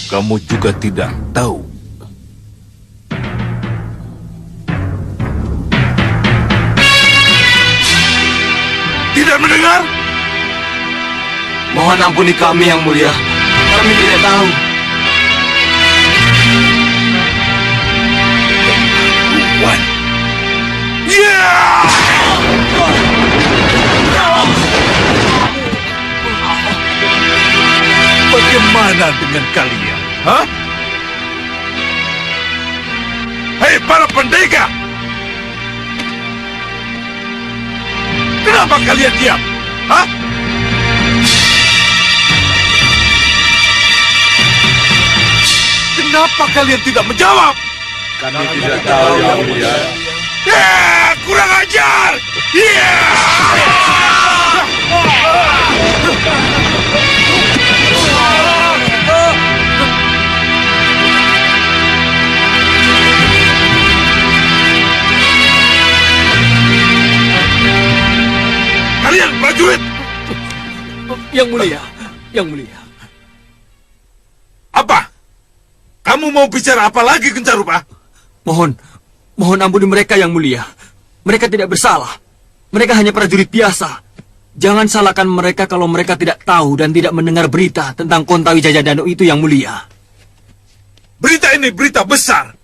Kamu juga tidak tahu. Tidak mendengar? Mohon ampuni kami, Yang Mulia. Kami tidak tahu. Wan. Bagaimana dengan kalian? Hah? Hei para pendekar! Kenapa kalian diam? Hah? Kenapa kalian tidak menjawab? Kami tidak tahu, Yang Mulia. Kurang ajar! Kalian prajurit! Yang Mulia, Yang Mulia. Apa? Kamu mau bicara apa lagi, Kencarupa? Mohon ampuni mereka, Yang Mulia. Mereka tidak bersalah. Mereka hanya prajurit biasa. Jangan salahkan mereka kalau mereka tidak tahu dan tidak mendengar berita tentang Kontawi Jayadanu itu, Yang Mulia. Berita ini berita besar.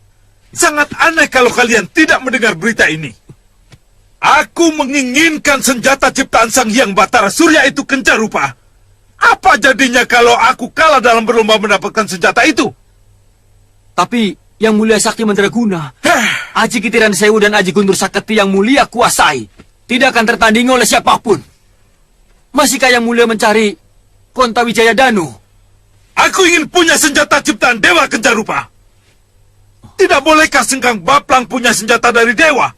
Sangat aneh kalau kalian tidak mendengar berita ini. Aku menginginkan senjata ciptaan Sang Hyang Batara Surya itu, Kencarupa. Apa jadinya kalau aku kalah dalam berlomba mendapatkan senjata itu? Tapi Yang Mulia Sakti Mandraguna, Aji Kitiran Sewu dan Aji Guntur Saketi Yang Mulia kuasai, tidak akan tertandingi oleh siapapun. Masihkah Yang Mulia mencari Kontawi Jayadanu? Aku ingin punya senjata ciptaan Dewa, Kencarupa. Tidak bolehkah Sengkang Baplang punya senjata dari Dewa?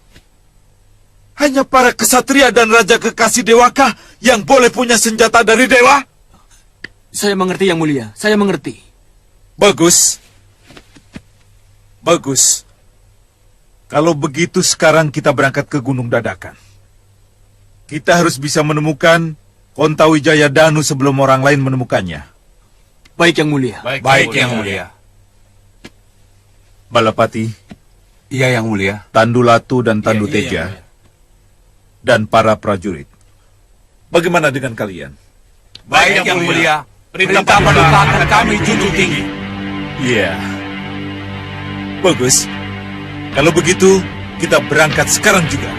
Hanya para kesatria dan raja kekasih Dewakah yang boleh punya senjata dari Dewa? Saya mengerti, Yang Mulia. Saya mengerti. Bagus. Bagus. Kalau begitu sekarang kita berangkat ke Gunung Dadakan. Kita harus bisa menemukan Kontawi Jayadanu sebelum orang lain menemukannya. Baik, Yang Mulia. Baik, Yang Mulia. Balapati. Iya, Yang Mulia. Tandu Latu dan Tandu Teja. Dan para prajurit. Bagaimana dengan kalian? Baik, Yang Mulia. Perintah paduka akan kami junjung tinggi. Iya. Bagus. Kalau begitu, kita berangkat sekarang juga.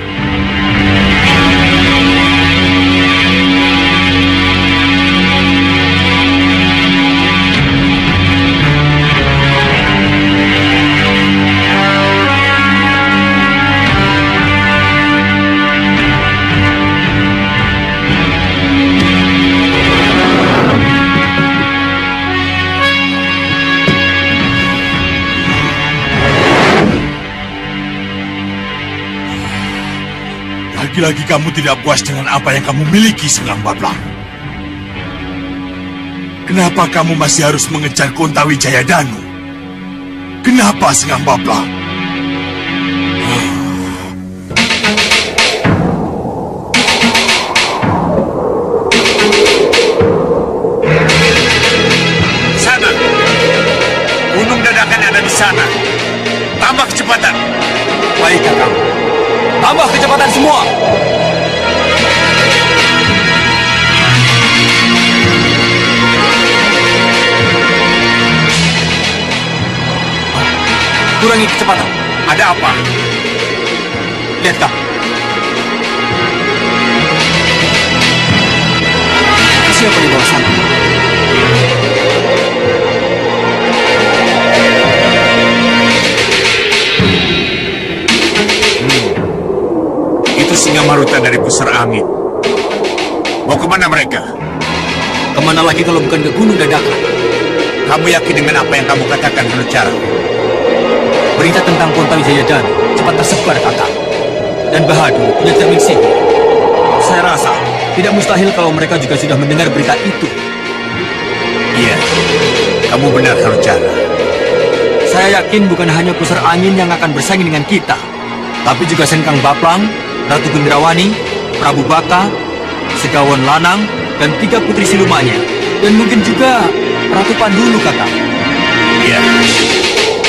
Lagi-lagi kamu tidak puas dengan apa yang kamu miliki, Sengkang Baplang. Kenapa kamu masih harus mengejar Kontawi Jayadanu? Kenapa, Sengkang Baplang? Sana. Gunung Dadakan ada di sana. Tambah kecepatan. Baik, Kakang. Tambah kecepatan semua. Kurangi kecepatan. Ada apa? Lihat, Kang. Siapa di bawah sana? Itu Singa Maruta dari Pusar Angin. Mau kemana mereka? Kemana lagi kalau bukan ke Gunung Dadakan? Kamu yakin dengan apa yang kamu katakan, Hanucara? Berita tentang Kontawi Jayadanu cepat tersebar, Kakang. Dan Bahadur punya cermin sihir. Saya rasa tidak mustahil kalau mereka juga sudah mendengar berita itu. Iya, kamu benar, Hanucara. Saya yakin bukan hanya Pusar Angin yang akan bersaing dengan kita, tapi juga Sengkang Baplang, Ratu Gendrawani, Prabu Baka, Segawon Lanang, dan 3 putri silumannya. Dan mungkin juga Ratu Pandulu, Kakang. Ya,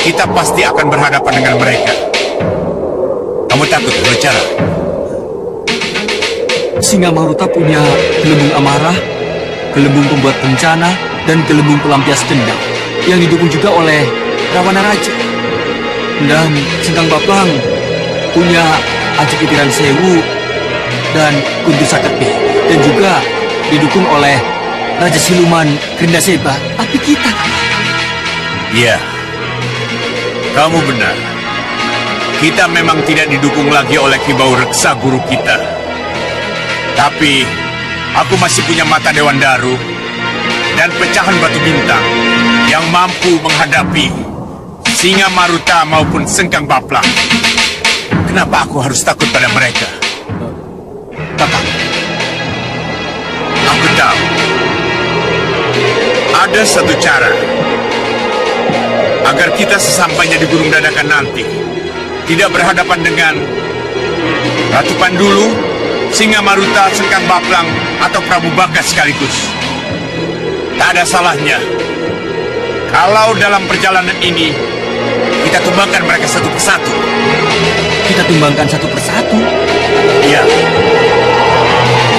kita pasti akan berhadapan dengan mereka. Kamu takut berbicara? Singa Maruta punya gelembung amarah, gelembung pembuat bencana, dan gelembung pelampias dendam yang didukung juga oleh Rawana Raja. Dan Sengkang Baplang punya Aji Kitiran Sewu dan Guntur Saketi, dan juga didukung oleh Raja Siluman Gerinda Seba. Tapi kita, Iya, kamu benar. Kita memang tidak didukung lagi oleh Kibau Reksa guru kita. Tapi, aku masih punya mata Dewan Daru dan pecahan batu bintang yang mampu menghadapi Singa Maruta maupun Sengkang Baplang. Kenapa aku harus takut pada mereka? Kakak, Aku tahu. Ada satu cara agar kita sesampainya di Gunung Dadakan nanti tidak berhadapan dengan Ratu Pandulu, Singa Maruta, Sengkang Baplang, atau Prabu Bagas sekaligus. Tak ada salahnya kalau dalam perjalanan ini kita tumbangkan mereka satu persatu. kita tumbangkan satu persatu. Iya.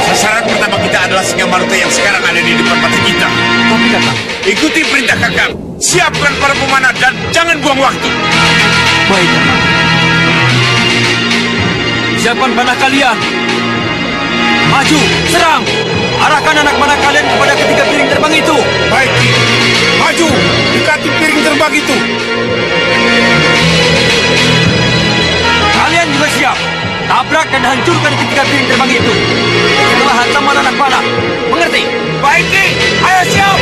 Sasaran pertama kita adalah Singa Maruta yang sekarang ada di depan mata kita. Tapi kakak, Ikuti perintah kakak. Siapkan para pemanah dan jangan buang waktu. baik kakak. Siapkan panah kalian. Maju, serang. Arahkan anak panah kalian kepada ketiga piring terbang itu. Baik, Ki. Maju, dekati piring terbang itu. Kalian juga siap. Tabrak dan hancurkan ketiga piring terbang itu. Setelah hantaman anak panah. Mengerti? Baik, Ki. Ayo siap.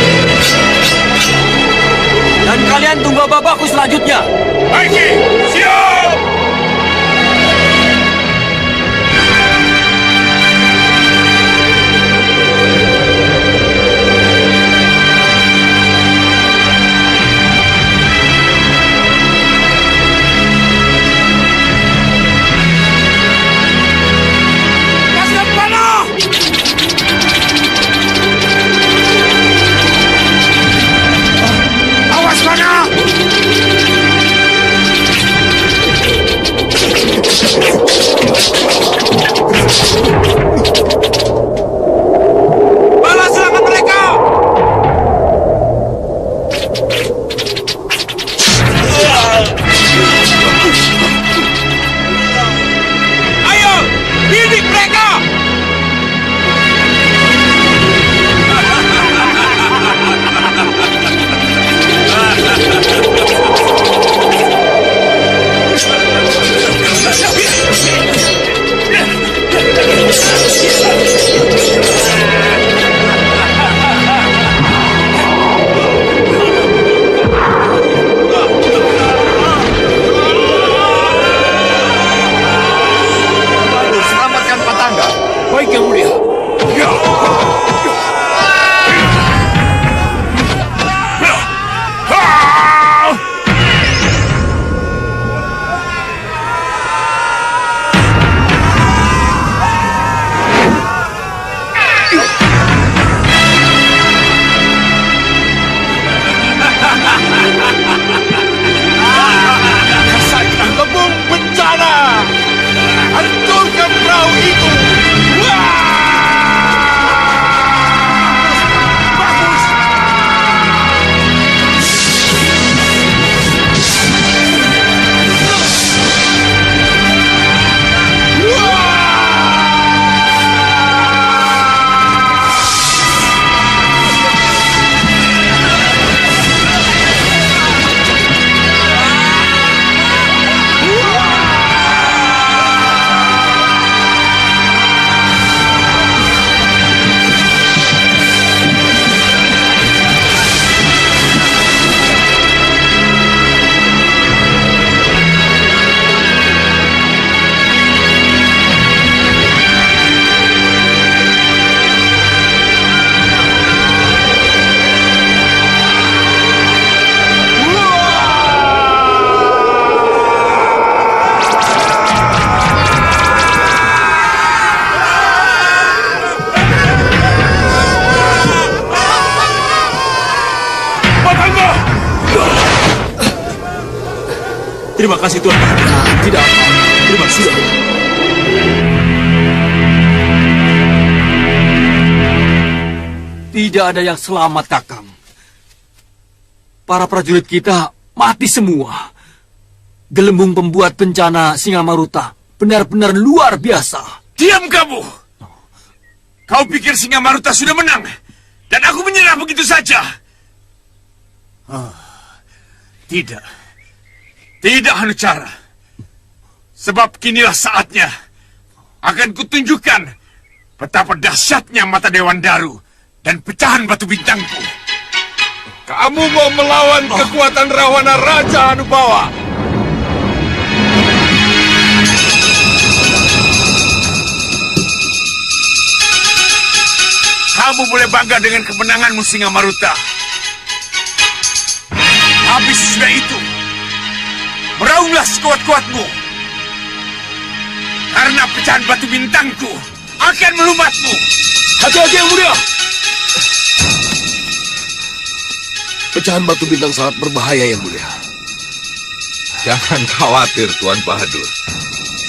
Dan kalian tunggu babakku selanjutnya. Baik, Ki. Siap. Kasih panah. Awas panah. Terima kasih Tuan Bahadur. Tidak apa-apa. Terima kasih. Tidak ada yang selamat, Kakang. Para prajurit kita mati semua. Gelembung pembuat bencana Singamaruta benar-benar luar biasa. Diam kamu! Kau pikir Singamaruta sudah menang? Dan aku menyerah begitu saja? Tidak. Tidak, Hanucara. Sebab kinilah saatnya. Akan kutunjukkan betapa dahsyatnya mata Dewan Daru dan pecahan batu bintangku. Kamu mau melawan kekuatan Rawana Raja Anubawa? Kamu boleh bangga dengan kemenanganmu, Singamaruta. Tapi sesudah itu, meraunglah sekuat-kuatmu. Karena pecahan batu bintangku akan melumatmu. Hati-hati yang mulia. Pecahan batu bintang sangat berbahaya yang mulia. Jangan khawatir, Tuan Bahadur.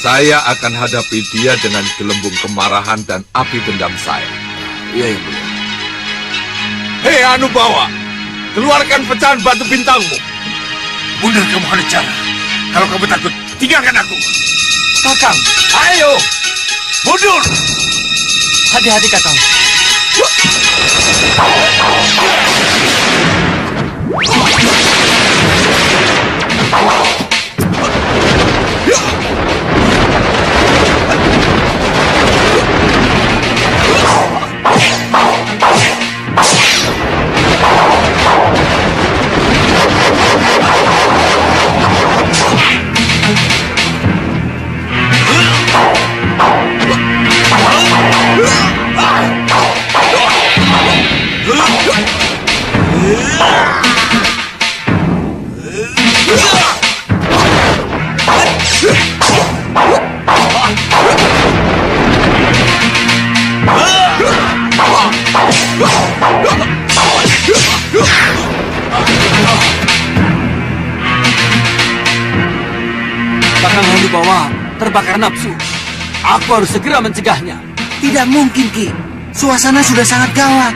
Saya akan hadapi dia dengan gelembung kemarahan dan api dendam saya. Iya yang mulia. Hei Anubawa, keluarkan pecahan batu bintangmu. Mundur kamu, Hanucara. Kalau kamu takut, tinggalkan aku. Kakang, Ayo, mundur. hati-hati Kakang. Kakang Hanubawa terbakar nafsu. Aku harus segera mencegahnya. Tidak mungkin, Ki. Suasana sudah sangat gawat.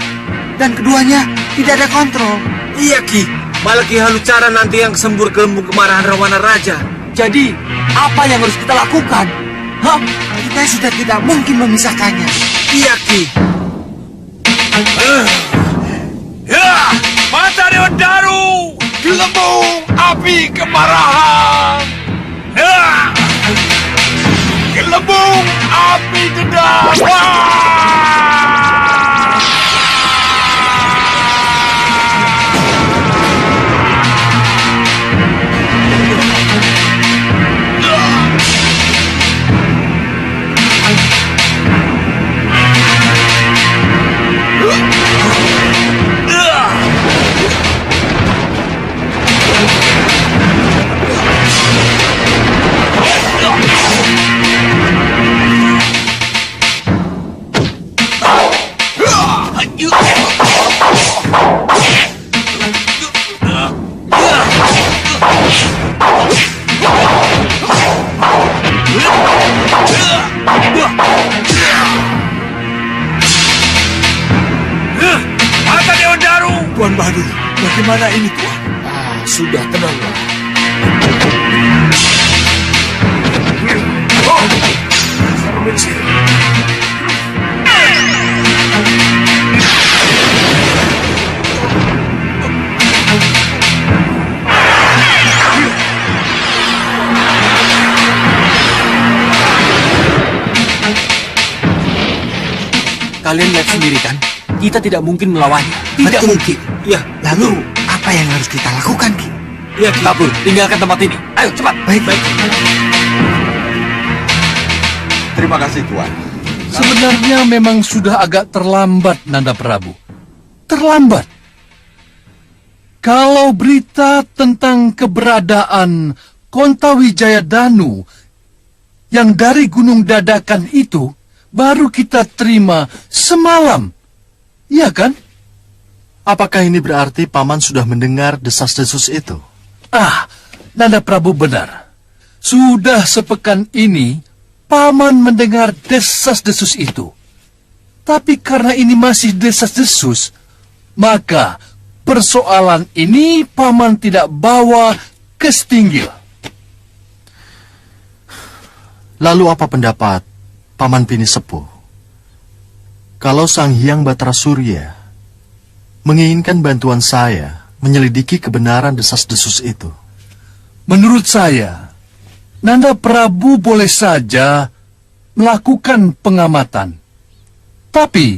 Dan keduanya tidak ada kontrol. Iya, Ki. Malah Ki Hanucara nanti yang sembur gelembung kemarahan Rawana Raja. Jadi, apa yang harus kita lakukan? Hah? Kita sudah tidak mungkin memisahkannya. Iya, Ki. Ya, mata Dewan Daru, gelembung api kemarahan. Ya, gelembung api dendam. Mata Dewan Daru. Tuan Bahadur, bagaimana ini Tuan? Sudah tenanglah. Kalian lihat sendiri kan? Kita tidak mungkin melawannya. Tidak mungkin. Ya, Lalu, apa yang harus kita lakukan, Ki? iya, Ki. Kabur, tinggalkan tempat ini. Ayo, cepat. Baik. Terima kasih, Tuan. Sebenarnya memang sudah agak terlambat, Nanda Prabu. Terlambat. Kalau berita tentang keberadaan Kontawijaya Danu yang dari Gunung Dadakan itu baru kita terima semalam. Iya kan? Apakah ini berarti Paman sudah mendengar desas-desus itu? Nanda Prabu benar. Sudah sepekan ini, Paman mendengar desas-desus itu. Tapi karena ini masih desas-desus, maka persoalan ini Paman tidak bawa ke Setinggil. Lalu apa pendapat Paman Pini Sepuh? Kalau Sang Hyang Batara Surya menginginkan bantuan saya menyelidiki kebenaran desas-desus itu. Menurut saya, Nanda Prabu boleh saja melakukan pengamatan. Tapi,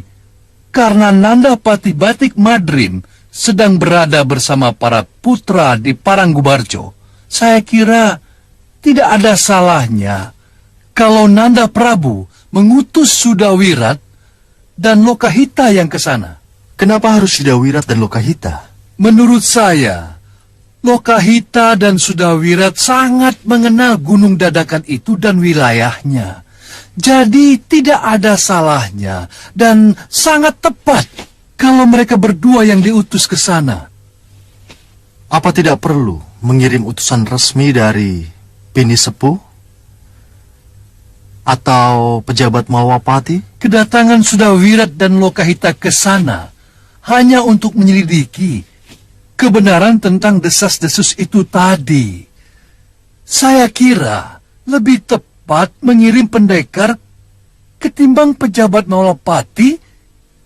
karena Nanda Pati Batik Madrim sedang berada bersama para putra di Paranggubarjo, saya kira tidak ada salahnya kalau Nanda Prabu mengutus Sudawirat dan Lokahita yang ke sana. Kenapa harus Sudawirat dan Lokahita? Menurut saya, Lokahita dan Sudawirat sangat mengenal Gunung Dadakan itu dan wilayahnya. Jadi tidak ada salahnya dan sangat tepat kalau mereka berdua yang diutus ke sana. Apa tidak perlu mengirim utusan resmi dari Pini Sepuh? Atau pejabat Mawapati? Kedatangan Sudawirat dan Lokahita ke sana hanya untuk menyelidiki kebenaran tentang desas-desus itu tadi. Saya kira lebih tepat mengirim pendekar ketimbang pejabat Mawapati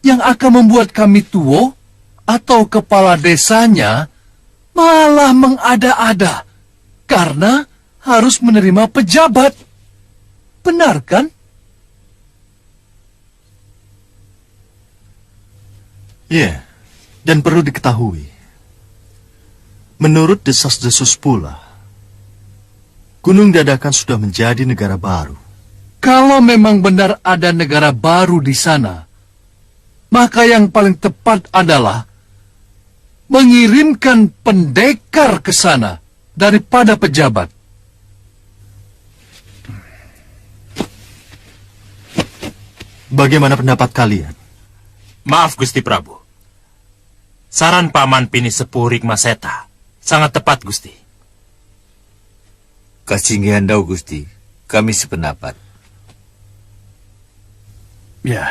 yang akan membuat kami tuo atau kepala desanya malah mengada-ada karena harus menerima pejabat. Benar kan? Ya, dan perlu diketahui, menurut desas-desus pula, Gunung Dadakan sudah menjadi negara baru. Kalau memang benar ada negara baru di sana, maka yang paling tepat adalah mengirimkan pendekar ke sana daripada pejabat. Bagaimana pendapat kalian? Maaf Gusti Prabu. Saran Paman Pini Sepuh Rikma Seta sangat tepat Gusti. Kasinggihan dau Gusti, kami sependapat. Ya.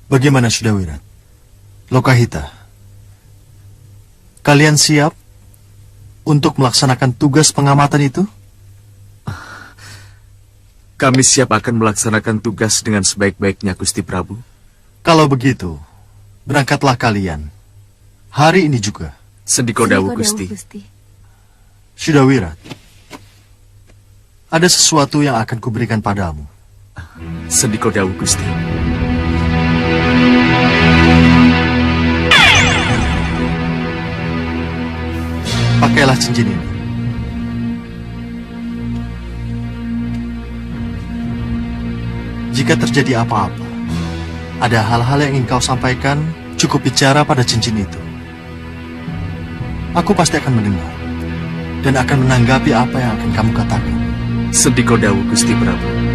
Bagaimana Sudawirat? Lokahita? Kalian siap untuk melaksanakan tugas pengamatan itu? Kami siap akan melaksanakan tugas dengan sebaik-baiknya, Gusti Prabu. Kalau begitu, berangkatlah kalian. Hari ini juga. Sendiko Dawu, Gusti. Sudawirat, ada sesuatu yang akan kuberikan padamu. Sendiko Dawu, Gusti. Pakailah cincin ini. Jika terjadi apa-apa, ada hal-hal yang ingin kau sampaikan, cukup bicara pada cincin itu. Aku pasti akan mendengar dan akan menanggapi apa yang akan kamu katakan. Sendiko Dawu, Gusti Prabu.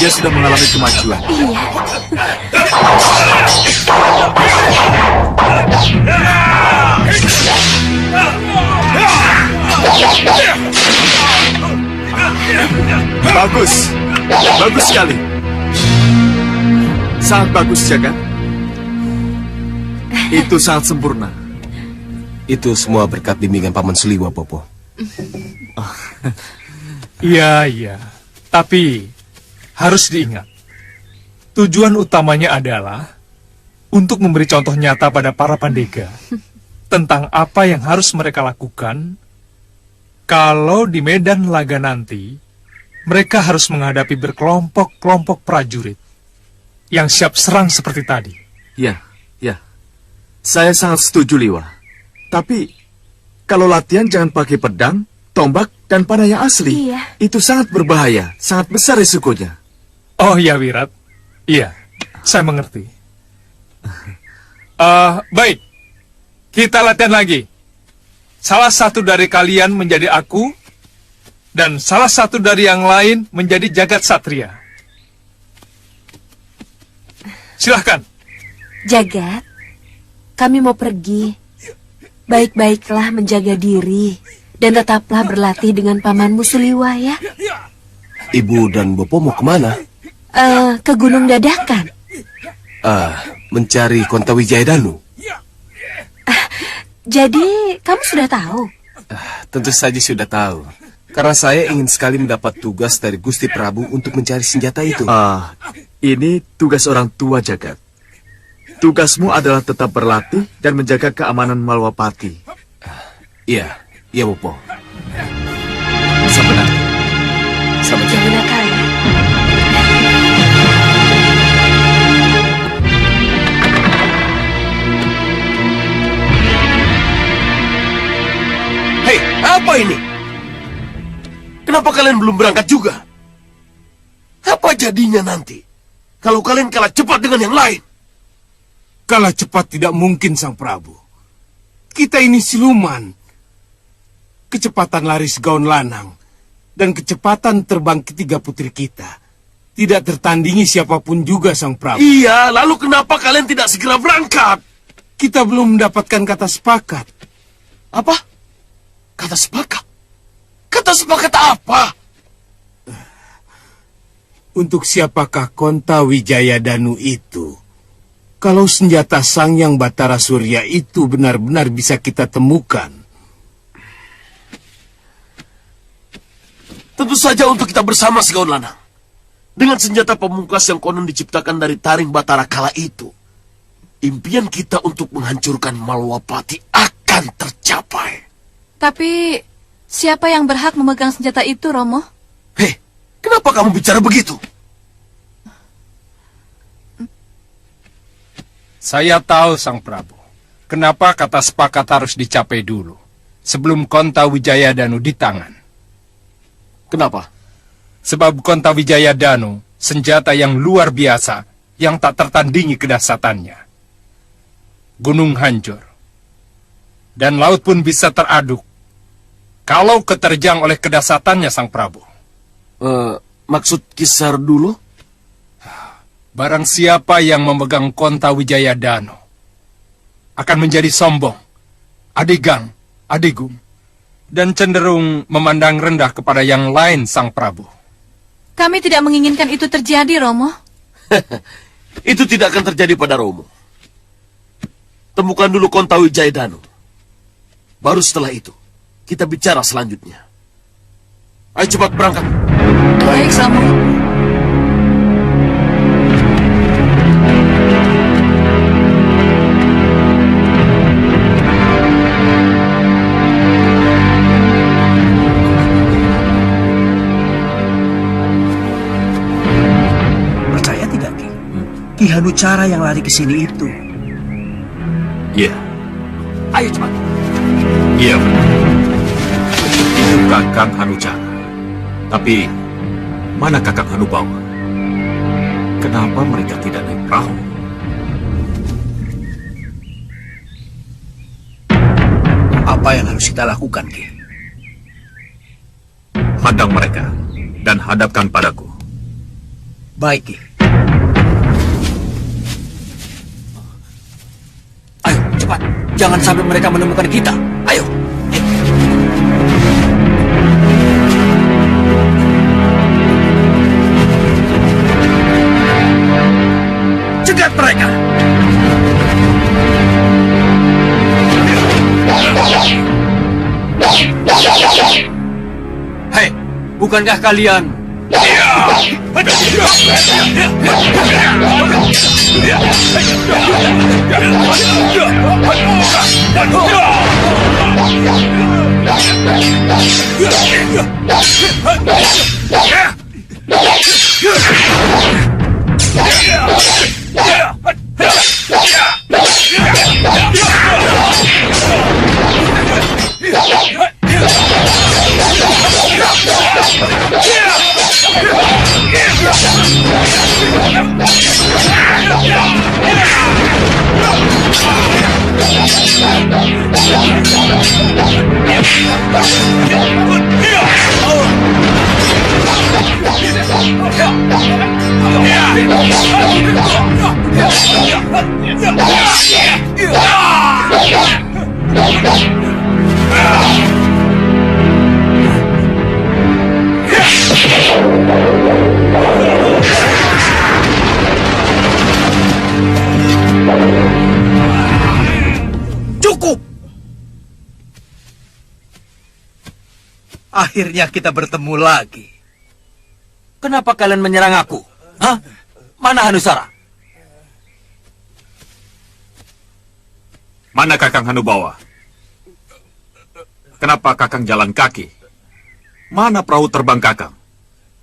Dia sudah mengalami kemajuan. Iya. Bagus. Bagus sekali. Sangat bagus, Jagat. Itu sangat sempurna. Itu semua berkat bimbingan Paman Suliwa, Bopo. Iya. Tapi harus diingat, tujuan utamanya adalah untuk memberi contoh nyata pada para pandega tentang apa yang harus mereka lakukan kalau di medan laga nanti mereka harus menghadapi berkelompok-kelompok prajurit yang siap serang seperti tadi. Ya. Saya sangat setuju, Liwa. Tapi, kalau latihan jangan pakai pedang, tombak, dan panah yang asli. Iya. Itu sangat berbahaya, sangat besar risikonya. Oh ya, Wirat. Iya, saya mengerti. Baik, kita latihan lagi. Salah satu dari kalian menjadi aku, dan salah satu dari yang lain menjadi Jagat Satria. Silahkan. Jagat, kami mau pergi. Baik-baiklah menjaga diri dan tetaplah berlatih dengan pamanmu Suliwa ya. Ibu dan Bopo mau kemana? Ke Gunung Dadakan. Mencari Kontawijaya Danu. Jadi kamu sudah tahu? Tentu saja sudah tahu. Karena saya ingin sekali mendapat tugas dari Gusti Prabu untuk mencari senjata itu. Ini tugas orang tua, Jagat. Tugasmu adalah tetap berlatih dan menjaga keamanan Malwapati. Iya, Bopo. Sampai nanti. Sampai Jangan nakal ya. Hei, apa ini? Kenapa kalian belum berangkat juga? Apa jadinya nanti kalau kalian kalah cepat dengan yang lain? Kalah cepat tidak mungkin, Sang Prabu. Kita ini siluman. Kecepatan lari segaun lanang dan kecepatan terbang ketiga putri kita tidak tertandingi siapapun juga, Sang Prabu. Iya, lalu kenapa kalian tidak segera berangkat? Kita belum mendapatkan kata sepakat. Apa? Kata sepakat? Kata sepakat apa? Untuk siapakah Kontawijaya Danu itu? Kalau senjata Sang Hyang Batara Surya itu benar-benar bisa kita temukan. Tentu saja untuk kita bersama Segaun Lanang. Dengan senjata pemungkas yang konon diciptakan dari taring Batara kala itu, impian kita untuk menghancurkan Malwapati akan tercapai. Tapi siapa yang berhak memegang senjata itu, Romo? Hei, kenapa kamu bicara begitu? Saya tahu, Sang Prabu. Kenapa kata sepakat harus dicapai dulu, sebelum Kontawijaya Danu di tangan. Kenapa? Sebab Kontawijaya Danu, senjata yang luar biasa, yang tak tertandingi kedahsyatannya. Gunung hancur. Dan laut pun bisa teraduk, kalau keterjang oleh kedahsyatannya, Sang Prabu. Maksud Kisar dulu? Barang siapa yang memegang Kontawijaya Danu akan menjadi sombong, adigang, adigum, dan cenderung memandang rendah kepada yang lain, Sang Prabu. Kami tidak menginginkan itu terjadi, Romo. Itu tidak akan terjadi pada Romo. Temukan dulu Kontawijaya Danu. Baru setelah itu, kita bicara selanjutnya. Ayo cepat berangkat. Baik, Romo. Ki Hanucara yang lari ke sini itu. Iya. Ayo cepat. Iya, benar. Itu Kakang Hanucara. Tapi, mana Kakang Hanubawa? Kenapa mereka tidak naik perahu? Apa yang harus kita lakukan, Ki? Hadang mereka dan hadapkan padaku. Baik, Ki. Ayo, cepat. Jangan sampai mereka menemukan kita. Ayo. Cegat mereka! Hei, bukankah kalian... Cukup! Akhirnya kita bertemu lagi. Kenapa kalian menyerang aku? Hah? Mana Hanusara? Mana Kakang Hanubawa? Kenapa Kakang jalan kaki? Mana perahu terbang Kakang?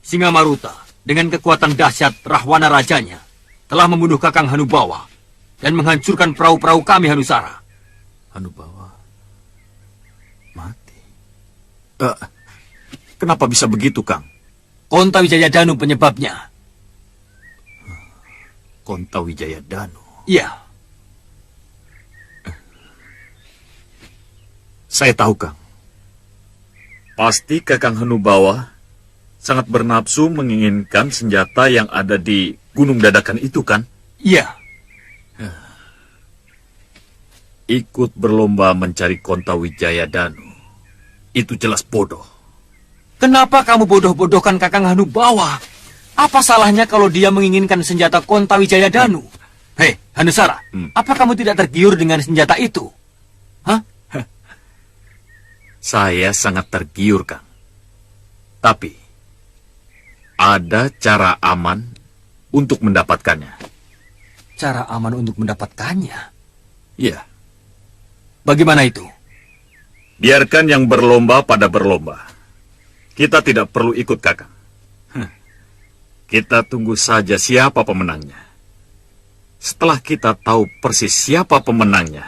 Singamaruta dengan kekuatan dahsyat Rahwana rajanya telah membunuh Kakang Hanubawa dan menghancurkan perahu-perahu kami Hanusara. Hanubawa mati. Kenapa bisa begitu, Kang? Konta Wijaya Danu penyebabnya. Konta Wijaya Danu? Iya. Saya tahu, Kang. Pasti Kakang Hanubawa sangat bernafsu menginginkan senjata yang ada di Gunung Dadakan itu, kan? Iya. Ikut berlomba mencari Konta Wijaya Danu. Itu jelas bodoh. Kenapa kamu bodoh-bodohkan Kakang Hanubawa? Apa salahnya kalau dia menginginkan senjata Konta Wijaya Danu? Hei, Hanusara, apa kamu tidak tergiur dengan senjata itu? Hah? Saya sangat tergiur, Kang. Tapi, ada cara aman untuk mendapatkannya. Cara aman untuk mendapatkannya? Iya. Bagaimana itu? Biarkan yang berlomba pada berlomba. Kita tidak perlu ikut, Kakang. Kita tunggu saja siapa pemenangnya. Setelah kita tahu persis siapa pemenangnya,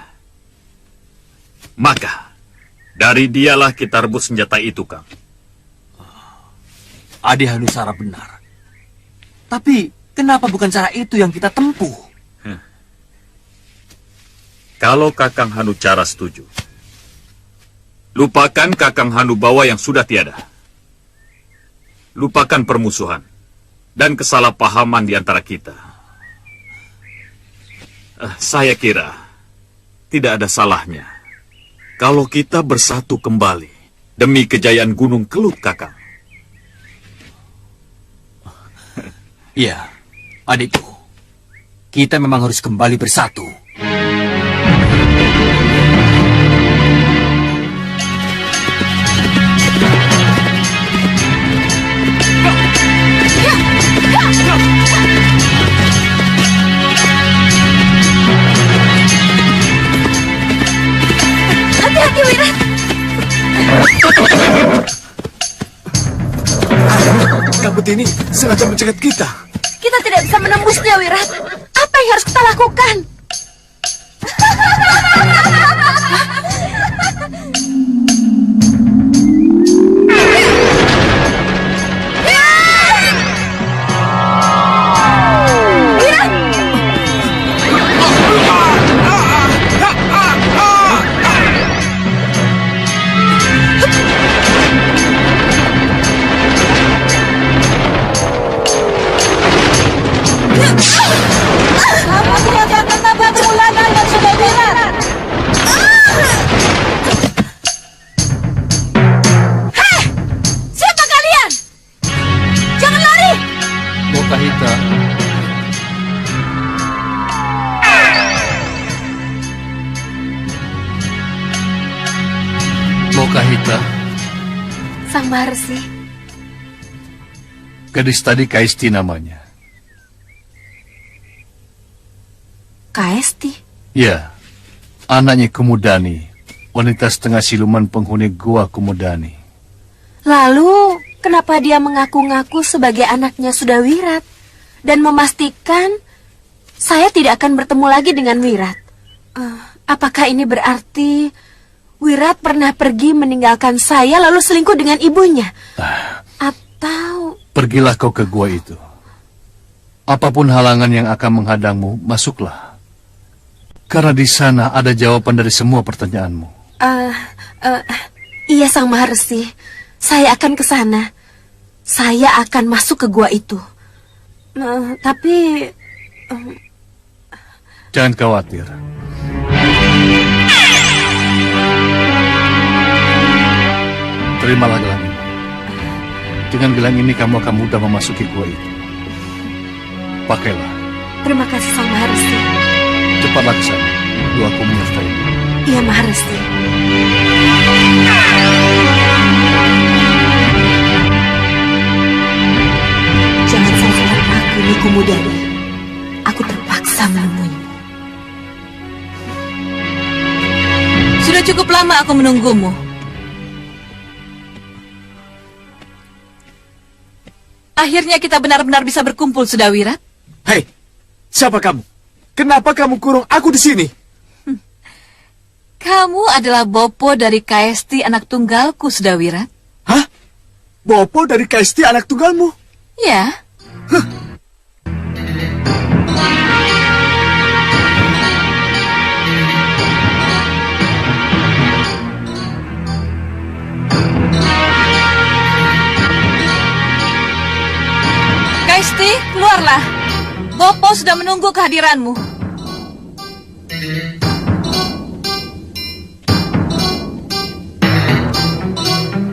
maka dari dialah kita rebut senjata itu, Kang. Adi Hanusara benar. Tapi kenapa bukan cara itu yang kita tempuh? Kalau Kakang Hanucara setuju, lupakan Kakang Hanubawa yang sudah tiada. Lupakan permusuhan dan kesalahpahaman di antara kita. Saya kira tidak ada salahnya kalau kita bersatu kembali demi kejayaan Gunung Kelut, Kakang. Iya, adikku. Kita memang harus kembali bersatu. Hati-hati, Wirat. Kabut ini sengaja mencegat kita. Kita tidak bisa menembusnya, Wirat. Apa yang harus kita lakukan? Lokahita, Sang Maharsi. gadis tadi Kaisti namanya. Kaisti. Ya, anaknya Kumudani, wanita setengah siluman penghuni gua Kumudani. Lalu, kenapa dia mengaku-ngaku sebagai anaknya Sudawirat dan memastikan saya tidak akan bertemu lagi dengan Wirat? Apakah ini berarti Wirat pernah pergi meninggalkan saya lalu selingkuh dengan ibunya? Atau... Pergilah kau ke gua itu. Apapun halangan yang akan menghadangmu, masuklah. Karena di sana ada jawaban dari semua pertanyaanmu. Iya, Sang Maharsi. Saya akan ke sana. Saya akan masuk ke gua itu. Tapi... Jangan khawatir. Terimalah gelang ini. Dengan gelang ini kamu akan mudah memasuki gua itu. Pakailah. Terima kasih, Sang Maharsi. Cepatlah ke sana. Doaku menyertaimu. Iya, Maharsi. Jangan salahkan aku, Niku Mudani. Aku terpaksa menemuimu. Sudah cukup lama aku menunggumu. Akhirnya kita benar-benar bisa berkumpul, Sudawirat. Hei, siapa kamu? Kenapa kamu kurung aku di sini? Kamu adalah Bopo dari Kaisti anak tunggalku, Sudawirat. Hah? Bopo dari Kaisti anak tunggalmu? Ya. Kaisti, keluarlah. Bopo sudah menunggu kehadiranmu.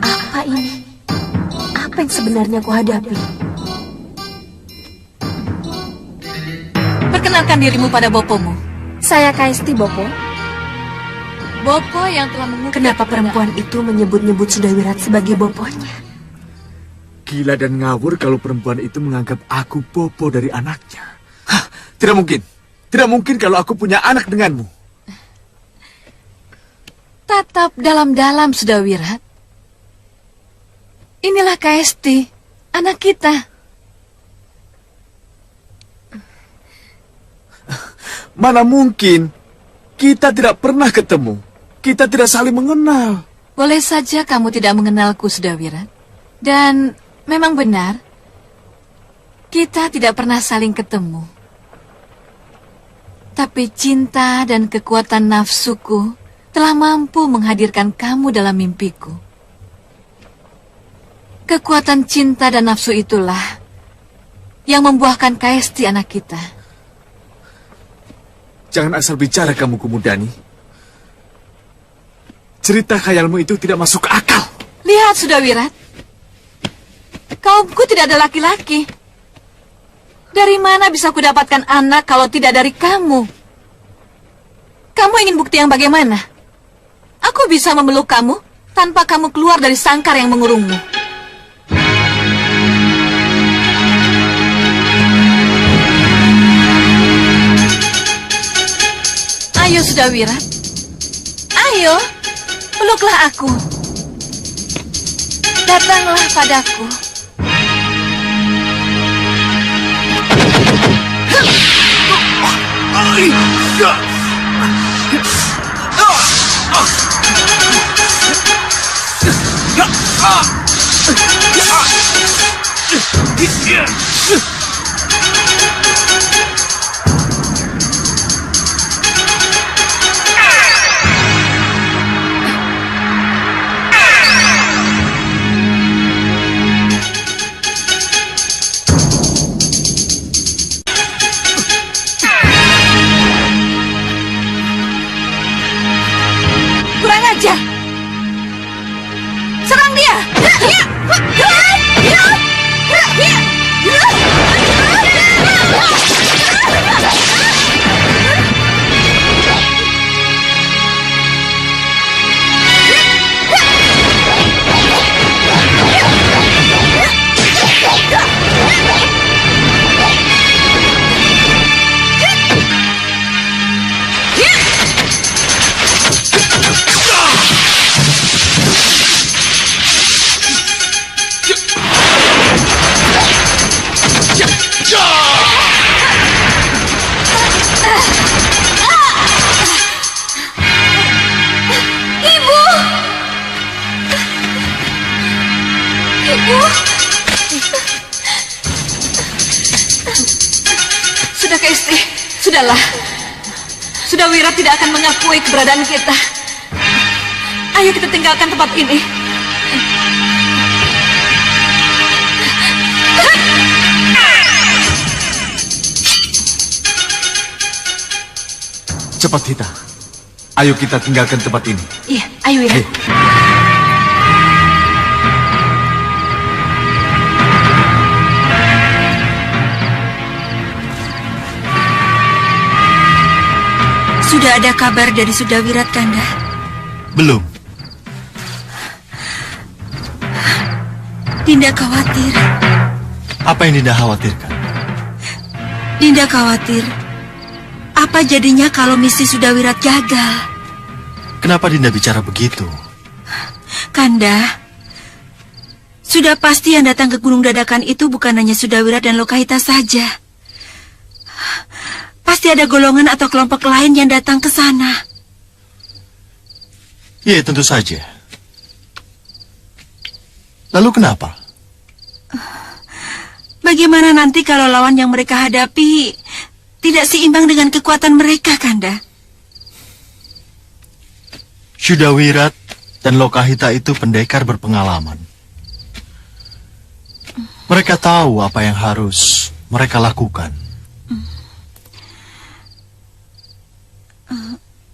Apa ini? Apa yang sebenarnya aku hadapi? Perkenalkan dirimu pada Bopomu. Saya Kaisti, Bopo. Bopo yang telah mengukir... Kenapa perempuan itu menyebut-nyebut Sudawirat sebagai Boponya? Gila dan ngawur kalau perempuan itu menganggap aku Bopo dari anaknya. Hah, tidak mungkin. Tidak mungkin kalau aku punya anak denganmu. Tatap dalam-dalam, Sudawirat. Inilah Kaisti, anak kita. Mana mungkin. Kita tidak pernah ketemu. Kita tidak saling mengenal. Boleh saja kamu tidak mengenalku, Sudawirat. Dan memang benar, kita tidak pernah saling ketemu. Tapi cinta dan kekuatan nafsuku telah mampu menghadirkan kamu dalam mimpiku. Kekuatan cinta dan nafsu itulah yang membuahkan Kaisti anak kita. Jangan asal bicara kamu, Kumudani. Cerita khayalmu itu tidak masuk akal. Lihat, Sudawirat. Kaumku tidak ada laki-laki. Dari mana bisa kudapatkan anak kalau tidak dari kamu? Kamu ingin bukti yang bagaimana? Aku bisa memeluk kamu tanpa kamu keluar dari sangkar yang mengurungmu. Ayo, Sudawirat. Ayo, peluklah aku. Datanglah padaku. Kurang ajar. Serang dia. Sudahlah. Sudawira tidak akan mengakui keberadaan kita. Ayo kita tinggalkan tempat ini. Cepat Hita. Ayo kita tinggalkan tempat ini. Iya, ayo ya. Ayo. Sudah ada kabar dari Sudawirat, Kanda? Belum. Dinda khawatir. Apa yang Dinda khawatirkan? Dinda khawatir. Apa jadinya kalau misi Sudawirat gagal? Kenapa Dinda bicara begitu? Kanda, sudah pasti yang datang ke Gunung Dadakan itu bukan hanya Sudawirat dan Lokahita saja. Pasti ada golongan atau kelompok lain yang datang ke sana. Iya, tentu saja. Lalu kenapa? Bagaimana nanti kalau lawan yang mereka hadapi tidak seimbang dengan kekuatan mereka, Kanda? Sudawirat dan Lokahita itu pendekar berpengalaman. Mereka tahu apa yang harus mereka lakukan.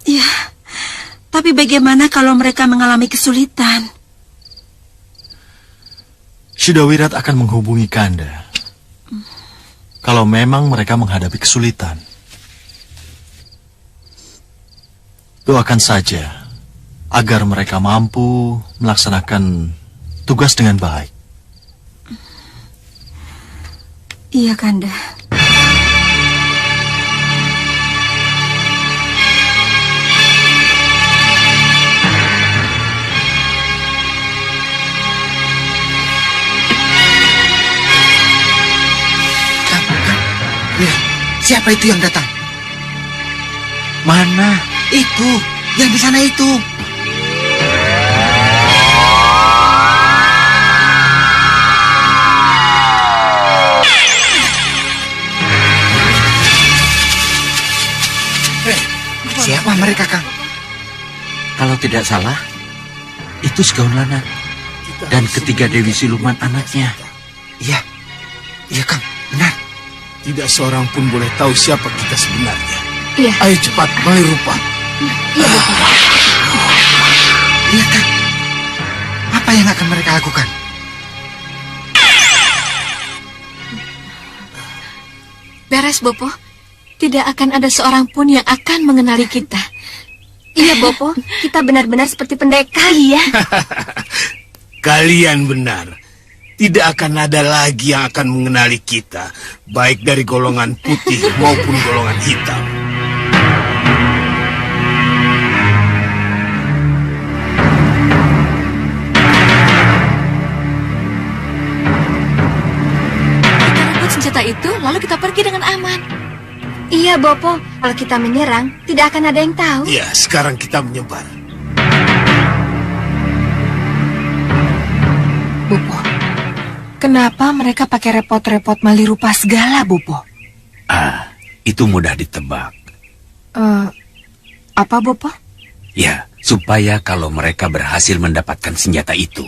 Ya, tapi bagaimana kalau mereka mengalami kesulitan? Sudawirat akan menghubungi Kanda. Kalau memang mereka menghadapi kesulitan. Doakan saja agar mereka mampu melaksanakan tugas dengan baik. Iya, Kanda. Siapa itu yang datang? Mana? Itu, yang di sana itu. Siapa mereka, Kang? Kalau tidak salah, itu Segaun Lanang dan ketiga Dewi Siluman anaknya. Iya, iya Kang, benar. Tidak seorang pun boleh tahu siapa kita sebenarnya. Iya. Ayo cepat, mulai rupa. Iya, Bapak. Lihat, Kang. Apa yang akan mereka lakukan? Beres, Bopo. Tidak akan ada seorang pun yang akan mengenali kita. Iya, Bopo. Kita benar-benar seperti pendekar. Iya. Kalian benar. Tidak akan ada lagi yang akan mengenali kita, baik dari golongan putih maupun golongan hitam. Kita rebut senjata itu, lalu kita pergi dengan aman. Iya, Bopo. Kalau kita menyerang, tidak akan ada yang tahu. Ya, sekarang kita menyebar. Bopo, kenapa mereka pakai repot-repot mali rupa segala, Bopo? Itu mudah ditebak. Apa, Bopo? Ya, supaya kalau mereka berhasil mendapatkan senjata itu,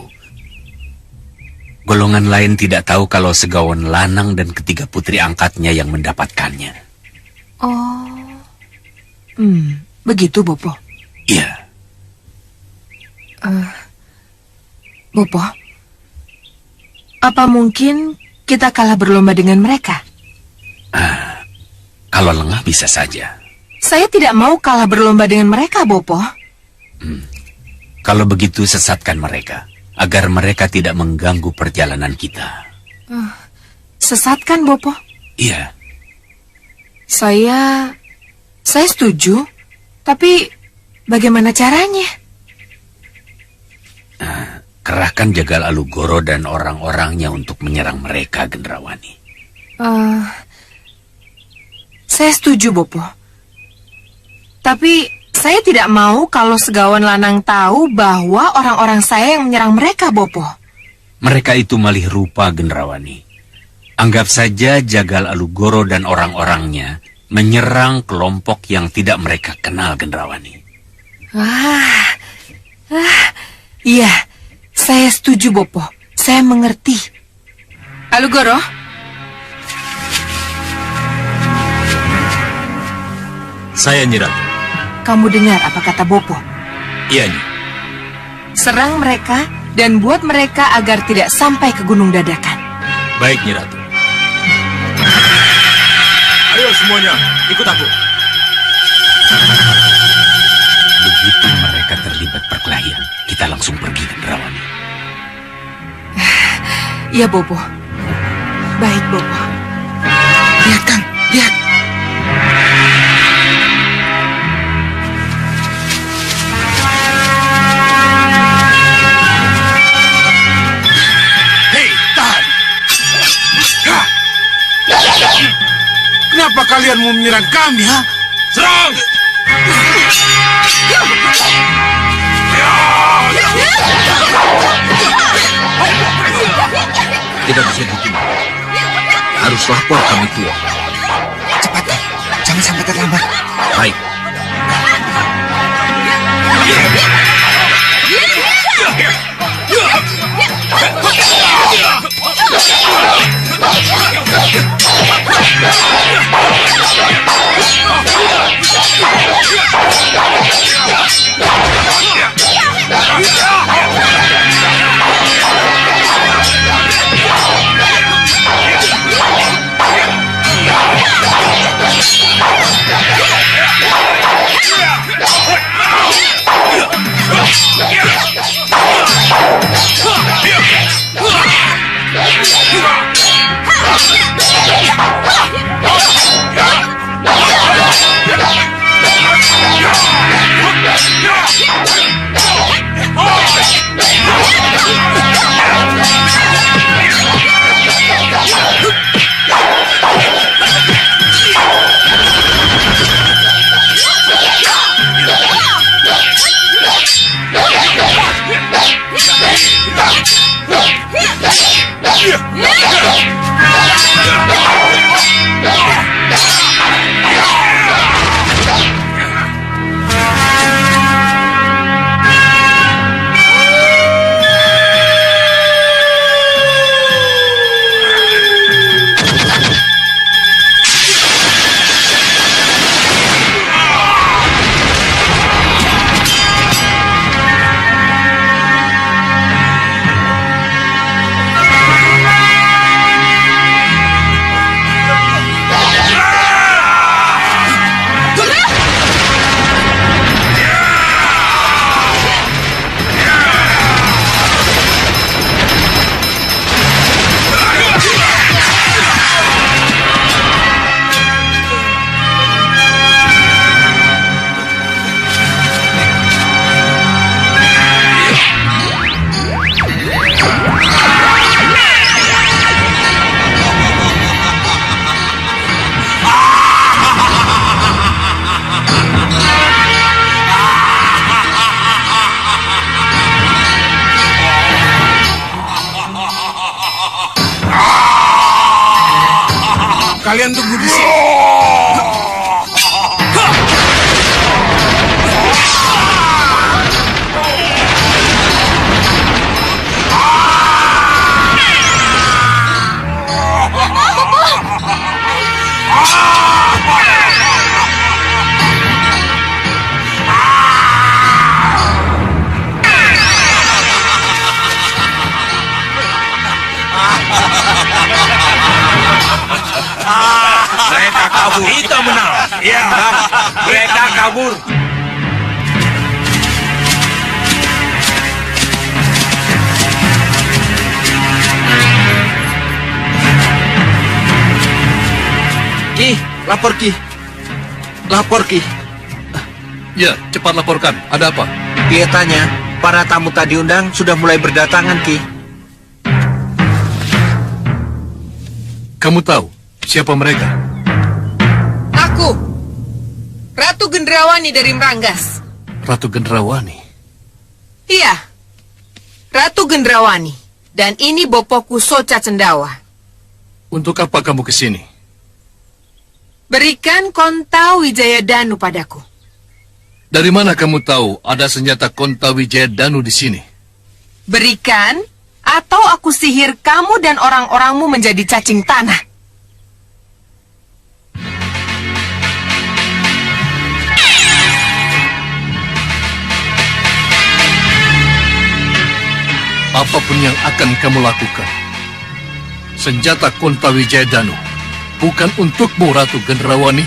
golongan lain tidak tahu kalau Segawan Lanang dan ketiga putri angkatnya yang mendapatkannya. Oh, begitu, Bopo? Iya. Bopo, apa mungkin kita kalah berlomba dengan mereka? Kalau lengah bisa saja. Saya tidak mau kalah berlomba dengan mereka, Bopo. Kalau begitu sesatkan mereka, agar mereka tidak mengganggu perjalanan kita. Sesatkan, Bopo? Iya. Saya setuju, tapi bagaimana caranya? Kerahkan Jagal Alugoro dan orang-orangnya untuk menyerang mereka, Gendrawani. Saya setuju, Bopo. Tapi saya tidak mau kalau Segawan Lanang tahu bahwa orang-orang saya yang menyerang mereka, Bopo. Mereka itu malih rupa, Gendrawani. Anggap saja Jagal Alugoro dan orang-orangnya menyerang kelompok yang tidak mereka kenal, Gendrawani. Iya, saya setuju, Bopo. Saya mengerti. Alugoro? Saya Nyi Ratu. Kamu dengar apa kata Bopo? Iya, Nyi. Serang mereka dan buat mereka agar tidak sampai ke Gunung Dadakan. Baik, Nyi Ratu. Ayo semuanya, ikut aku. Begitu mereka terlibat perkelahian, kita langsung pergi, Gendrawani. Iya, Bopo. Baik, Bopo. Lihat, Kang. Lihat. Hei, tahan! Kenapa kalian mau menyerang kami, ha? Serang! Tidak bisa gitu. Harus lapor kami tua. Cepat, jangan sampai terlambat. Baik. Kalian tunggu di sini. Mereka kabur. Kita menang. Ya, mereka kabur. Ki, lapor Ki. Lapor Ki. Ya, cepat laporkan. Ada apa? Dia tanya, para tamu tadi undang sudah mulai berdatangan, Ki. Kamu tahu siapa mereka? Aku, Ratu Gendrawani dari Meranggas. Ratu Gendrawani. Iya, Ratu Gendrawani. Dan ini bopoku Soca Cendawa. Untuk apa kamu ke sini? Berikan Konta Wijayadanu padaku. Dari mana kamu tahu ada senjata Konta Wijayadanu di sini? Berikan, atau aku sihir kamu dan orang-orangmu menjadi cacing tanah. Apapun yang akan kamu lakukan, senjata Konta Wijayadanu bukan untukmu, Ratu Gendrawani.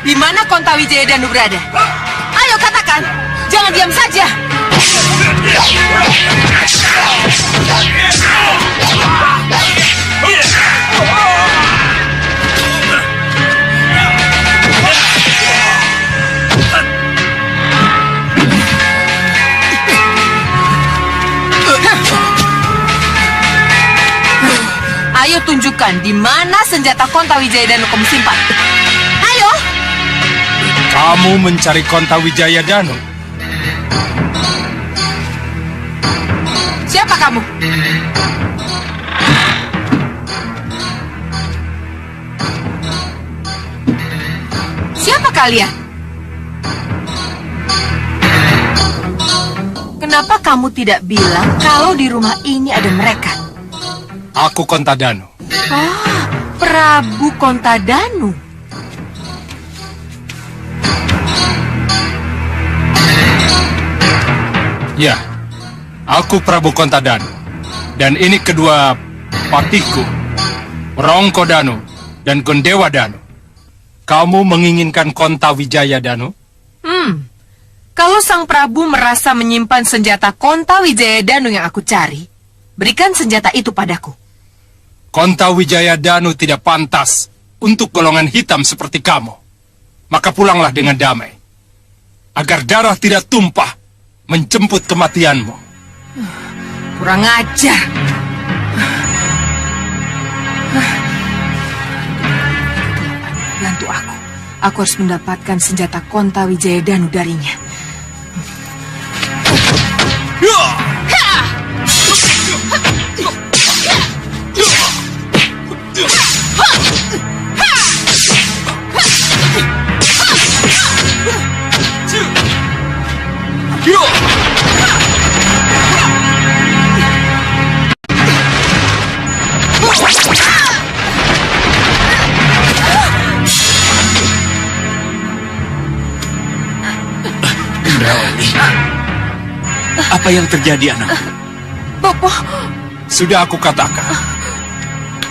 Di mana Konta Wijayadanu berada? Ayo katakan, jangan diam saja. Ayo tunjukkan di mana senjata Konta Wijayadanu kamu simpan. Ayo. Kamu mencari Konta Wijayadanu? Siapa kamu? Siapa kalian? Kenapa kamu tidak bilang kalau di rumah ini ada mereka? Aku Kontadanu. Ah, Prabu Kontadanu. Ya, aku Prabu Kontadanu. Dan ini kedua patiku, Rongkodanu dan Gondewadanu. Kamu menginginkan Konta Wijayadanu? Kalau Sang Prabu merasa menyimpan senjata Konta Wijayadanu yang aku cari, berikan senjata itu padaku. Konta Wijayadanu tidak pantas untuk golongan hitam seperti kamu. Maka pulanglah dengan damai, agar darah tidak tumpah menjemput kematianmu. Kurang ajar. Bantu aku. Aku harus mendapatkan senjata Konta Wijayadanu darinya. Apa yang terjadi, anak? Bopo. Sudah aku katakan,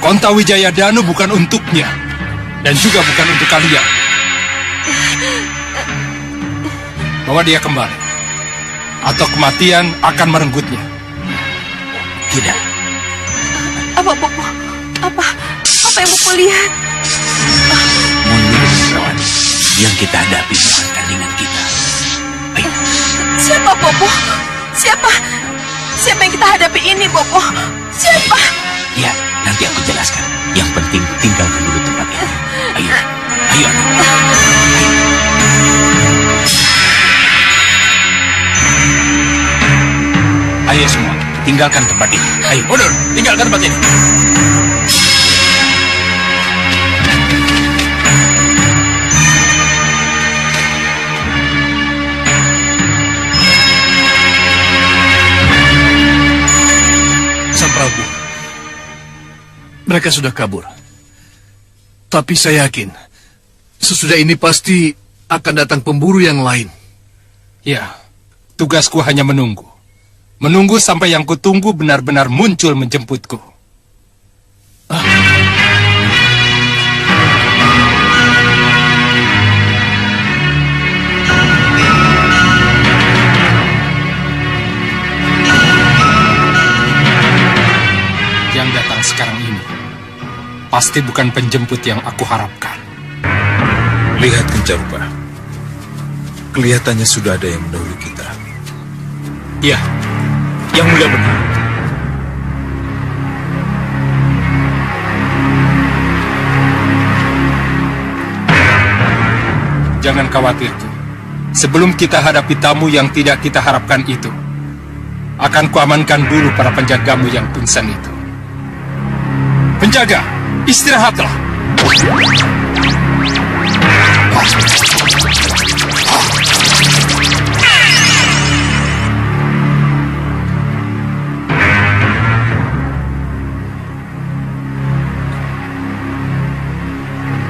Konta Wijayadanu bukan untuknya, dan juga bukan untuk kalian. Bawa dia kembali, atau kematian akan merenggutnya. Tidak. Apa, Bopo? Apa yang Bopo lihat? Mundur, Gendrawani. Yang kita hadapi bukan tandingan kita. Ayo. Siapa, Bopo? Siapa yang kita hadapi ini, Bopo? Siapa? Ya, nanti aku jelaskan. Yang penting tinggalkan dulu tempat ini. Ayo, ayo anak. Ayo semua, tinggalkan tempat ini. Ayo, mundur, tinggalkan tempat ini. Prabu, mereka sudah kabur. Tapi saya yakin, sesudah ini pasti akan datang pemburu yang lain. Ya, tugasku hanya menunggu. Menunggu sampai yang kutunggu benar-benar muncul menjemputku. Yang datang sekarang ini pasti bukan penjemput yang aku harapkan. Lihat Kencarupa. Kelihatannya sudah ada yang mendahului kita. Iya, yang mulia benar. Jangan khawatir, Ki. Sebelum kita hadapi tamu yang tidak kita harapkan itu, akan kuamankan dulu para penjagamu yang pingsan itu. Penjaga, istirahatlah.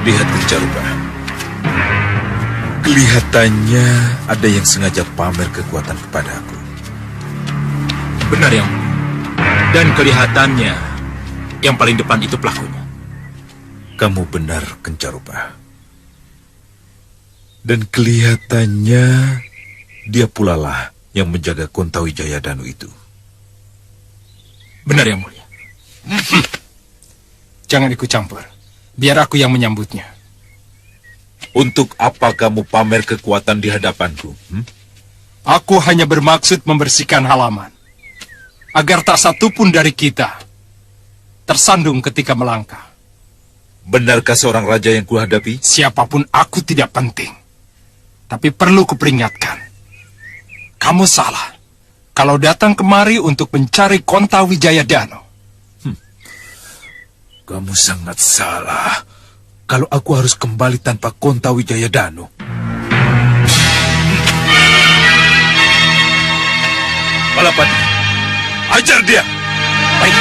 Lihat Kencarupa. Kelihatannya ada yang sengaja pamer kekuatan kepada aku. Benar yang mulia. Dan kelihatannya yang paling depan itu pelakunya. Kamu benar, Kencarupa. Dan kelihatannya dia pula lah yang menjaga Kontawi Jayadanu itu. Benar yang mulia. Jangan ikut campur. Biar aku yang menyambutnya. Untuk apa kamu pamer kekuatan di hadapanku? Aku hanya bermaksud membersihkan halaman. Agar tak satu pun dari kita tersandung ketika melangkah. Benarkah seorang raja yang kuhadapi? Siapapun aku tidak penting. Tapi perlu kuperingatkan. Kamu salah kalau datang kemari untuk mencari Kontawi Jayadanu. Kamu sangat salah kalau aku harus kembali tanpa Kontawi Jayadanu. Balapati, ajar dia. Baik.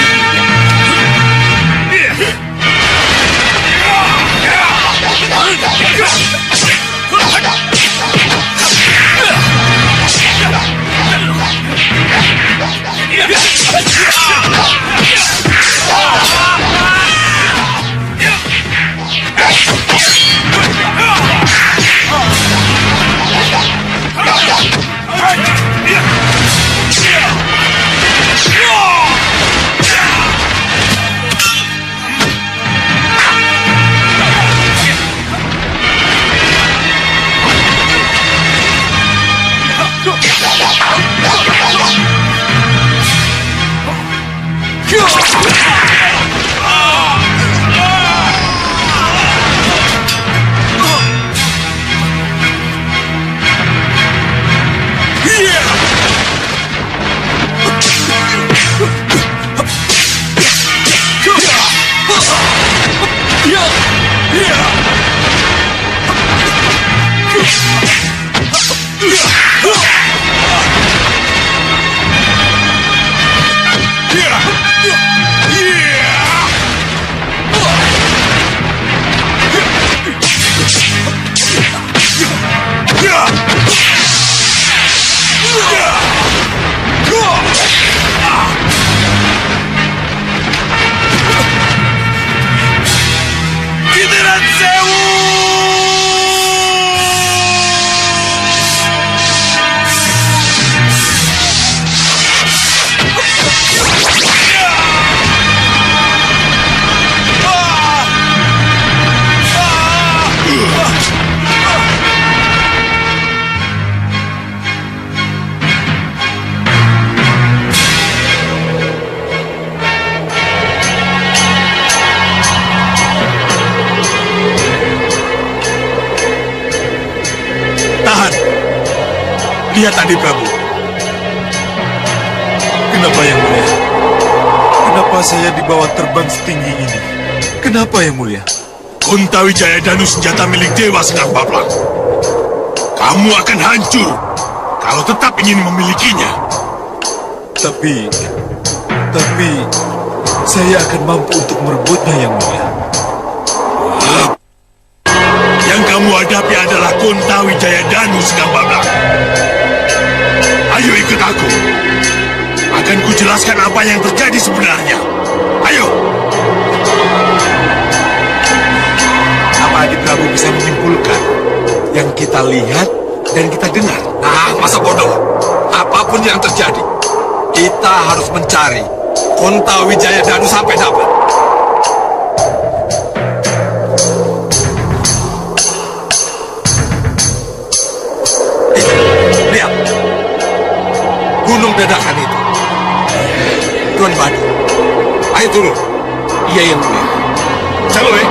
Lihat Adi Prabu. Kenapa yang mulia? Kenapa saya dibawa terbang setinggi ini? Kenapa yang mulia? Kontawi Jayadanu senjata milik Dewa Senang Bablang. Kamu akan hancur kalau tetap ingin memilikinya. Tapi saya akan mampu untuk merebutnya yang mulia. Yang kamu hadapi adalah Konta Wijaya Danu Segambablang. Ayo ikut aku. Akan kujelaskan apa yang terjadi sebenarnya. Ayo. Apa Adi Prabu bisa menyimpulkan yang kita lihat dan kita dengar? Nah, masa bodoh. Apapun yang terjadi, kita harus mencari Konta Wijaya Danu sampai dapat. Lihat, gunung dadakan itu. Tuan Badu, ayo turun. Iya, Yang Mulia. Caloi.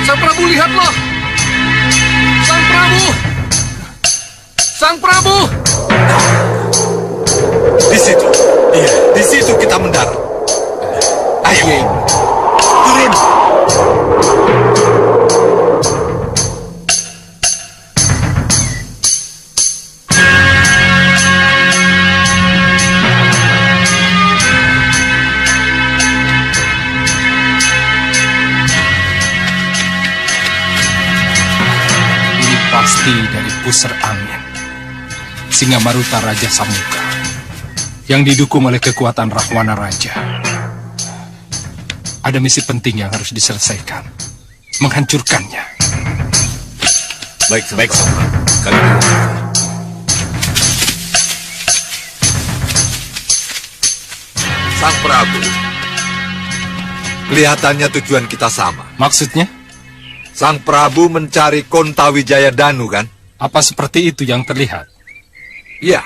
Sang Prabu, lihatlah. Sang Prabu. Sang Prabu. Di situ. Iya, di situ kita mendarat. Ayo. Turun. Pasti dari pusar angin Singamaruta Raja Samuka yang didukung oleh kekuatan Rahwana Raja. Ada misi penting yang harus diselesaikan, menghancurkannya. Baik, kami Sang Prabu, kelihatannya tujuan kita sama. Maksudnya? Sang Prabu mencari Konta Wijaya Danu, kan? Apa seperti itu yang terlihat? Iya.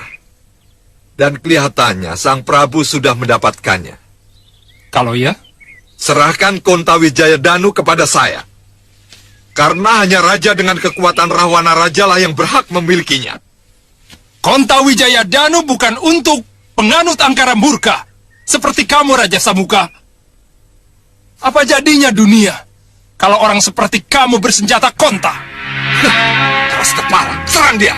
Dan kelihatannya Sang Prabu sudah mendapatkannya. Kalau ya? Serahkan Konta Wijaya Danu kepada saya. Karena hanya raja dengan kekuatan Rahwana Raja lah yang berhak memilikinya. Konta Wijaya Danu bukan untuk penganut angkara murka seperti kamu, Raja Samuka. Apa jadinya dunia kalau orang seperti kamu bersenjata konta? Keras kepala, serang dia.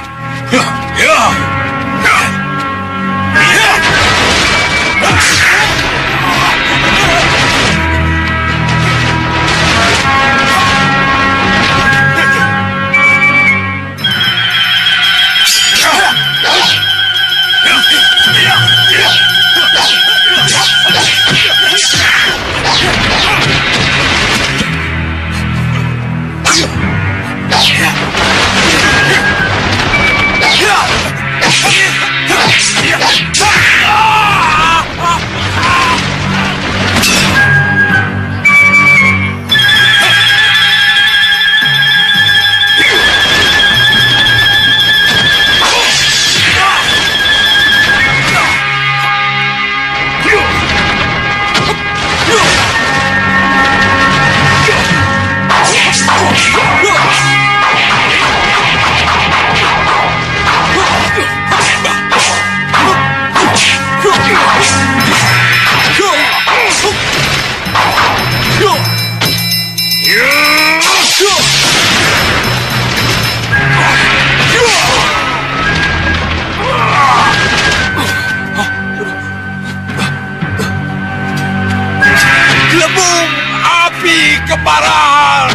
Gelembung api kemarahan.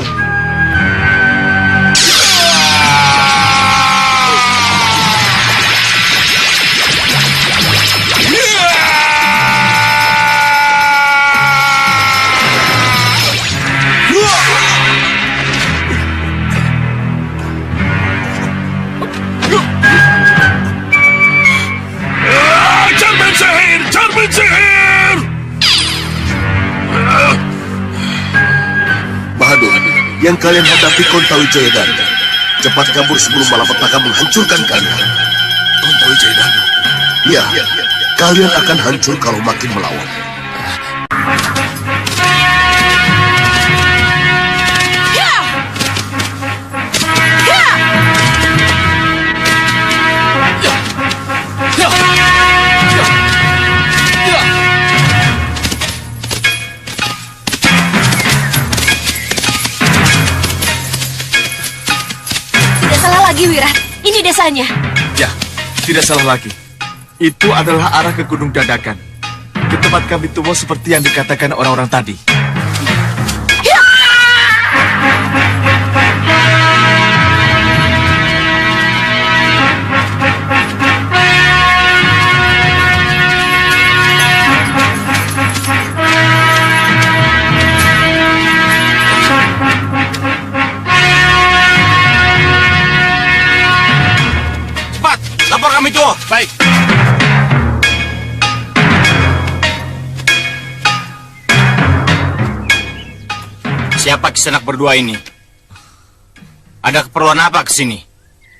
Cermin sihir! Bahadur, yang kalian hadapi Konta Wijaya Danu. Cepat kabur sebelum malapetaka menghancurkan kalian. Konta Wijaya Danu? Ya, kalian akan hancur kalau makin melawan. Wirat, ini desanya. Ya, tidak salah lagi. Itu adalah arah ke Gunung Dadakan. Ke tempat kami tumbuh seperti yang dikatakan orang-orang tadi. kami tuh. Baik. Siapa Kisanak berdua ini? Ada keperluan apa ke sini?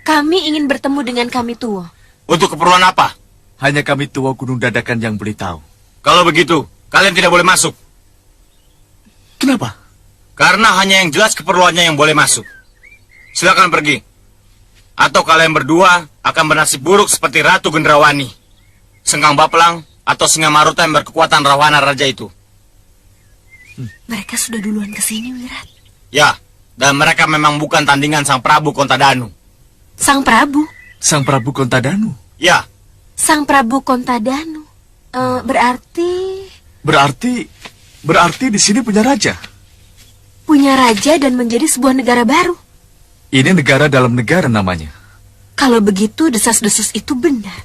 Kami ingin bertemu dengan kami tua. Untuk keperluan apa? Hanya kami tua Gunung Dadakan yang beritahu. Kalau begitu, kalian tidak boleh masuk. Kenapa? Karena hanya yang jelas keperluannya yang boleh masuk. Silakan pergi. Atau kalian berdua akan bernasib buruk seperti Ratu Gendrawani, Sengkang Baplang, atau Singa Maruta yang berkekuatan Rawana Raja itu. Mereka sudah duluan ke sini, Wirat. Ya, dan mereka memang bukan tandingan Sang Prabu Kontadanu. Sang Prabu? Sang Prabu Kontadanu? Ya. Sang Prabu Kontadanu. Berarti di sini punya raja. Punya raja dan menjadi sebuah negara baru. Ini negara dalam negara namanya. Kalau begitu, desas-desus itu benar.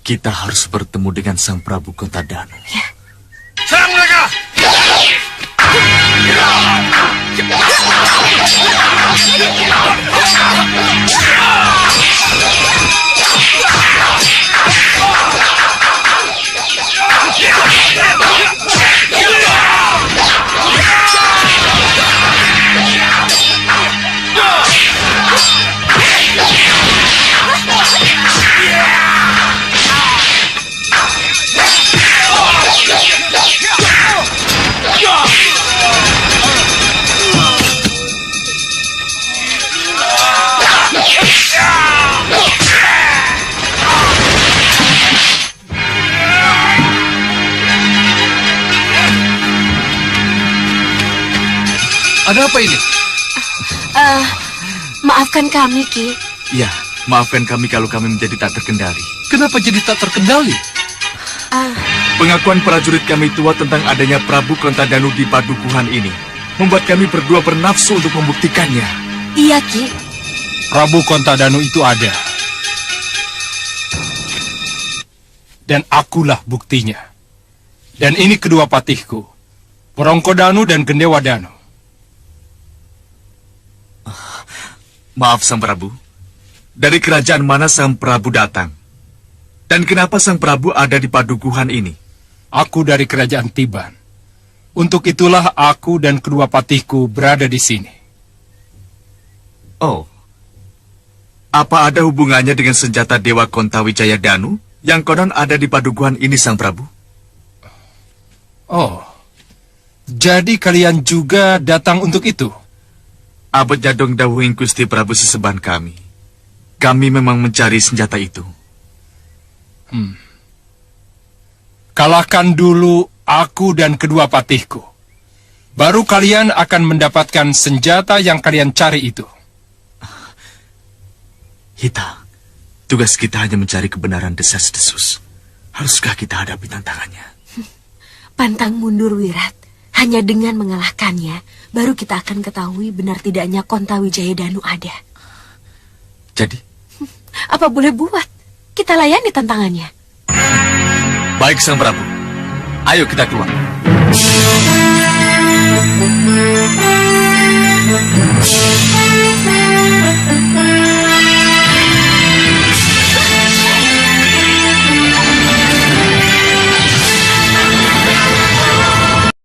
Kita harus bertemu dengan Sang Prabu Kontadanu. Ya. Serang mereka! Ada apa ini? Maafkan kami, Ki. Ya, maafkan kami kalau kami menjadi tak terkendali. Kenapa jadi tak terkendali? Pengakuan prajurit kami tua tentang adanya Prabu Kontadanu di padukuhan ini membuat kami berdua bernafsu untuk membuktikannya. Iya, Ki. Prabu Kontadanu itu ada. Dan akulah buktinya. Dan ini kedua patihku, Porongkodanu dan Gendewadanu. Maaf Sang Prabu, dari kerajaan mana Sang Prabu datang? Dan kenapa Sang Prabu ada di padukuhan ini? Aku dari kerajaan Tiban. Untuk itulah aku dan kedua patihku berada di sini. Oh, apa ada hubungannya dengan senjata Dewa Kontawijaya Danu yang konon ada di padukuhan ini Sang Prabu? Oh, jadi kalian juga datang untuk itu? Abad jadong dawuhing Gusti Prabu seseban kami. Kami memang mencari senjata itu. Kalahkan dulu aku dan kedua patihku. Baru kalian akan mendapatkan senjata yang kalian cari itu. Hita, tugas kita hanya mencari kebenaran desas-desus. Haruskah kita hadapi tantangannya? Pantang mundur, Wirat. Hanya dengan mengalahkannya, baru kita akan ketahui benar tidaknya Kontawijaya Danu ada. Jadi? Apa boleh buat? Kita layani tantangannya. Baik Sang Prabu, ayo kita keluar.